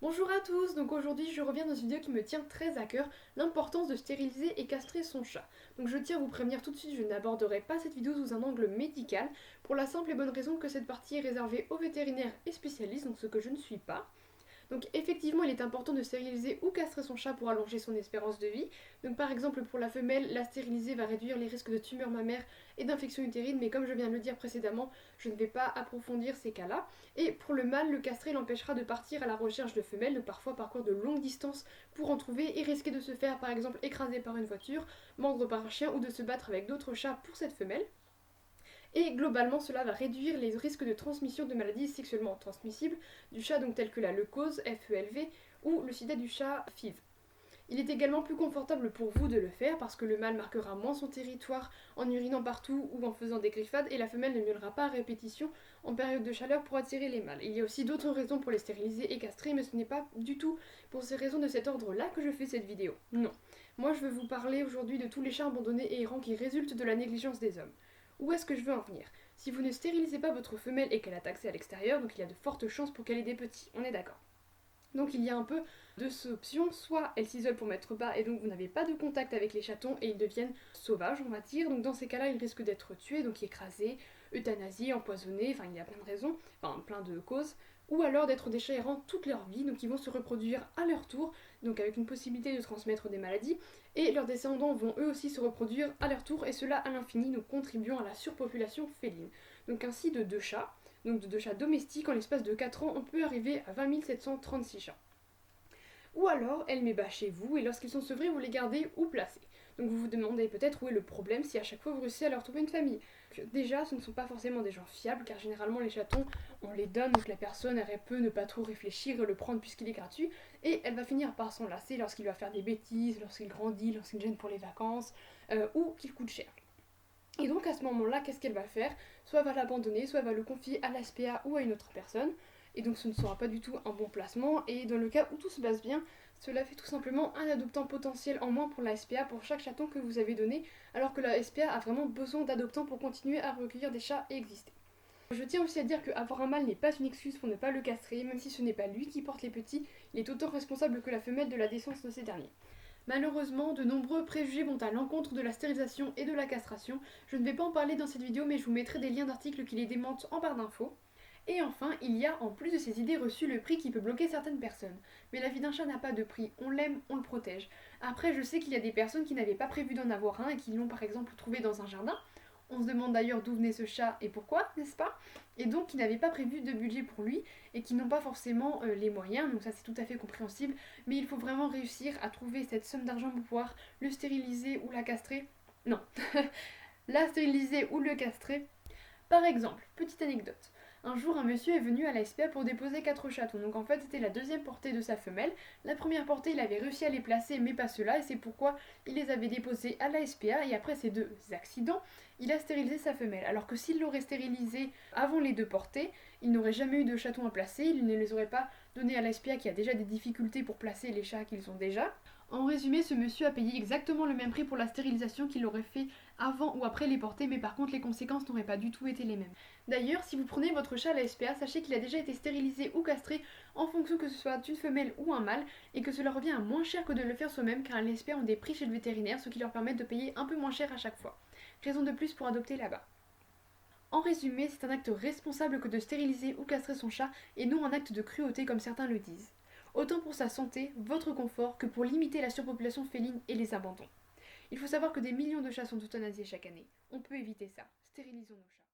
Bonjour à tous, donc aujourd'hui je reviens dans une vidéo qui me tient très à cœur, l'importance de stériliser et castrer son chat. Donc je tiens à vous prévenir tout de suite, je n'aborderai pas cette vidéo sous un angle médical, pour la simple et bonne raison que cette partie est réservée aux vétérinaires et spécialistes, donc ce que je ne suis pas. Donc effectivement, il est important de stériliser ou castrer son chat pour allonger son espérance de vie. Donc par exemple pour la femelle, la stériliser va réduire les risques de tumeurs mammaires et d'infections utérines, mais comme je viens de le dire précédemment, je ne vais pas approfondir ces cas-là. Et pour le mâle, le castré l'empêchera de partir à la recherche de femelles, donc parfois parcours de longues distances pour en trouver et risquer de se faire par exemple écraser par une voiture, mordre par un chien ou de se battre avec d'autres chats pour cette femelle. Et globalement, cela va réduire les risques de transmission de maladies sexuellement transmissibles du chat, donc telles que la leucose, FELV, ou le sida du chat, FIV. Il est également plus confortable pour vous de le faire parce que le mâle marquera moins son territoire en urinant partout ou en faisant des griffades et la femelle ne miaulera pas à répétition en période de chaleur pour attirer les mâles. Il y a aussi d'autres raisons pour les stériliser et castrer, mais ce n'est pas du tout pour ces raisons de cet ordre-là que je fais cette vidéo. Non. Moi je veux vous parler aujourd'hui de tous les chats abandonnés et errants qui résultent de la négligence des hommes. Où est-ce que je veux en venir? Si vous ne stérilisez pas votre femelle et qu'elle a accès à l'extérieur, donc il y a de fortes chances pour qu'elle ait des petits, on est d'accord. Donc il y a un peu deux options, soit elle s'isole pour mettre bas et donc vous n'avez pas de contact avec les chatons et ils deviennent sauvages on va dire, donc dans ces cas-là ils risquent d'être tués, donc écrasés, euthanasiés, empoisonnés, enfin il y a plein de raisons, enfin plein de causes, ou alors d'être des chats errants toute leur vie, donc ils vont se reproduire à leur tour, donc avec une possibilité de transmettre des maladies, et leurs descendants vont eux aussi se reproduire à leur tour, et cela à l'infini, donc contribuant à la surpopulation féline. Donc ainsi de deux chats, donc de deux chats domestiques, en l'espace de 4 ans, on peut arriver à 20 736 chats. Ou alors, elle met bas chez vous et lorsqu'ils sont sevrés, vous les gardez ou placez. Donc vous vous demandez peut-être où est le problème si à chaque fois vous réussissez à leur trouver une famille. Déjà, ce ne sont pas forcément des gens fiables car généralement les chatons, on les donne donc la personne elle peut ne pas trop réfléchir et le prendre puisqu'il est gratuit et elle va finir par s'enlacer lorsqu'il va faire des bêtises, lorsqu'il grandit, lorsqu'il gêne pour les vacances ou qu'il coûte cher. Et donc à ce moment-là, qu'est-ce qu'elle va faire? Soit elle va l'abandonner, soit elle va le confier à la SPA ou à une autre personne. Et donc ce ne sera pas du tout un bon placement. Et dans le cas où tout se passe bien, cela fait tout simplement un adoptant potentiel en moins pour la SPA pour chaque chaton que vous avez donné, alors que la SPA a vraiment besoin d'adoptants pour continuer à recueillir des chats et exister. Je tiens aussi à dire qu'avoir un mâle n'est pas une excuse pour ne pas le castrer, même si ce n'est pas lui qui porte les petits, il est autant responsable que la femelle de la décence de ces derniers. Malheureusement, de nombreux préjugés vont à l'encontre de la stérilisation et de la castration. Je ne vais pas en parler dans cette vidéo, mais je vous mettrai des liens d'articles qui les démentent en barre d'infos. Et enfin, il y a en plus de ces idées reçues le prix qui peut bloquer certaines personnes. Mais la vie d'un chat n'a pas de prix, on l'aime, on le protège. Après, je sais qu'il y a des personnes qui n'avaient pas prévu d'en avoir un et qui l'ont par exemple trouvé dans un jardin. On se demande d'ailleurs d'où venait ce chat et pourquoi, n'est-ce pas? Et donc qui n'avaient pas prévu de budget pour lui et qui n'ont pas forcément les moyens, donc ça c'est tout à fait compréhensible, mais il faut vraiment réussir à trouver cette somme d'argent pour pouvoir le stériliser ou la castrer. Non, la stériliser ou le castrer. Par exemple, petite anecdote. Un jour, un monsieur est venu à la SPA pour déposer 4 chatons. Donc en fait, c'était la deuxième portée de sa femelle. La première portée, il avait réussi à les placer, mais pas ceux-là, et c'est pourquoi il les avait déposés à la SPA. Et après ces deux accidents, il a stérilisé sa femelle. Alors que s'il l'aurait stérilisé avant les deux portées, il n'aurait jamais eu de chatons à placer. Il ne les aurait pas donnés à la SPA qui a déjà des difficultés pour placer les chats qu'ils ont déjà. En résumé, ce monsieur a payé exactement le même prix pour la stérilisation qu'il aurait fait avant ou après les portées, mais par contre les conséquences n'auraient pas du tout été les mêmes. D'ailleurs, si vous prenez votre chat à la SPA, sachez qu'il a déjà été stérilisé ou castré en fonction que ce soit une femelle ou un mâle, et que cela revient à moins cher que de le faire soi-même, car les SPA ont des prix chez le vétérinaire, ce qui leur permet de payer un peu moins cher à chaque fois. Raison de plus pour adopter là-bas. En résumé, c'est un acte responsable que de stériliser ou castrer son chat, et non un acte de cruauté comme certains le disent. Autant pour sa santé, votre confort, que pour limiter la surpopulation féline et les abandons. Il faut savoir que des millions de chats sont euthanasiés chaque année. On peut éviter ça. Stérilisons nos chats.